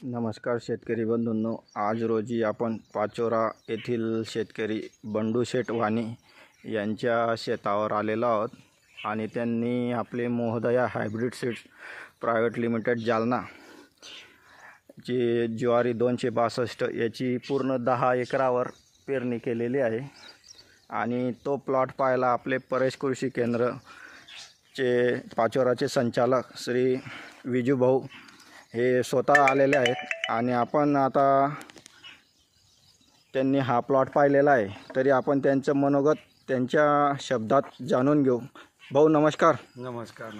नमस्कार शेतकरी बंधूंनो, आज रोजी आपण पाचोरा येथील शेतकरी बंडू शेठ वाणी यांच्या शेतावर आलेलो आहोत आणि त्यांनी आपले मोहदया hybrid seeds private limited Jalna जी ज्वारी 262 याची पूर्ण 10 एकरावर पेरणी केलेली आहे आणि तो प्लॉट पाहायला आपले परेश कृषी केंद्रचे पाचोराचे संचालक श्री विजू भाऊ हे स्वतः आलेले आहेत आणि आपण आता त्यांनी हा प्लॉट पाहिलेला आहे तरी आपण त्यांचं मनोगत त्यांच्या शब्दात जाणून घेऊ. भाऊ नमस्कार. नमस्कार.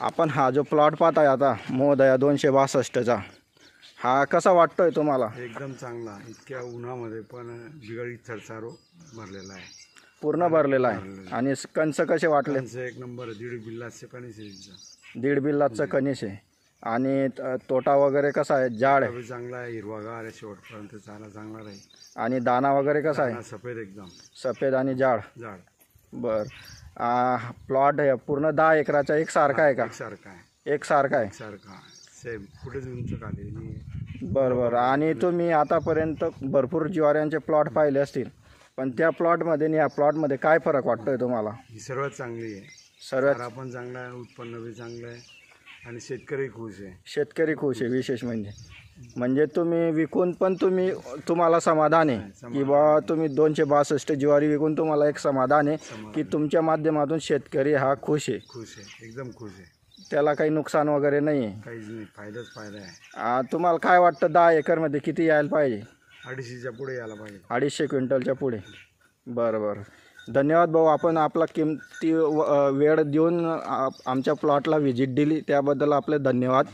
आपण हा जो प्लॉट पाहताय आता मोहदया 262चा हा कसा वाटतोय तुम्हाला? एकदम चांगला. इतक्या उन्हामध्ये पण बिगळीत थरसारो भरलेला आहे, पूर्ण भरलेला आहे. आणि कणस कसे वाटले? एक नंबर. 1.5 बिल्लाचे कणीस आहे, 1.5 बिल्लाचं कणीस आहे. आणि तोटा वगैरे कसा आहे? जाड आहे, चांगला आहे, हिरवागार आहे, शेवटपर्यंत चांगला राहील. आणि दाना वगैरे कसा आहे? सफेद, एकदम सफेद आणि जाड. बर. प्लॉट आहे पूर्ण 10 एकराचा एकसारखा आहे का? एकसारखा आहे. सेम, कुठेच उंच खाली. बरं. आणि तुम्ही आतापर्यंत भरपूर ज्वाऱ्यांचे प्लॉट पाहिले असतील, पण त्या प्लॉटमध्ये आणि या प्लॉटमध्ये काय फरक वाटतोय तुम्हाला? ही सर्वात चांगली आहे. सर्वात पण चांगला आहे, उत्पन्न बी चांगलं आहे आणि शेतकरी खुश आहे. शेतकरी खुश आहे. विशेष म्हणजे तुम्ही विकून पण तुम्हाला समाधान आहे की बा तुम्ही 262 ज्वारी विकून तुम्हाला एक समाधान आहे की तुमच्या माध्यमातून शेतकरी हा खुश आहे. एकदम खुश आहे. त्याला काही नुकसान वगैरे नाही आहे. काहीच नाही, फायदा आहे. तुम्हाला काय वाटतं 10 एकरमध्ये किती यायला पाहिजे? 250च्या पुढे यायला पाहिजे. 250 क्विंटलच्या पुढे. बरं. धन्यवाद भाऊ, आपण आपला किमती वेळ देऊन आमच्या प्लॉटला व्हिजिट दिली त्याबद्दल आपले धन्यवाद.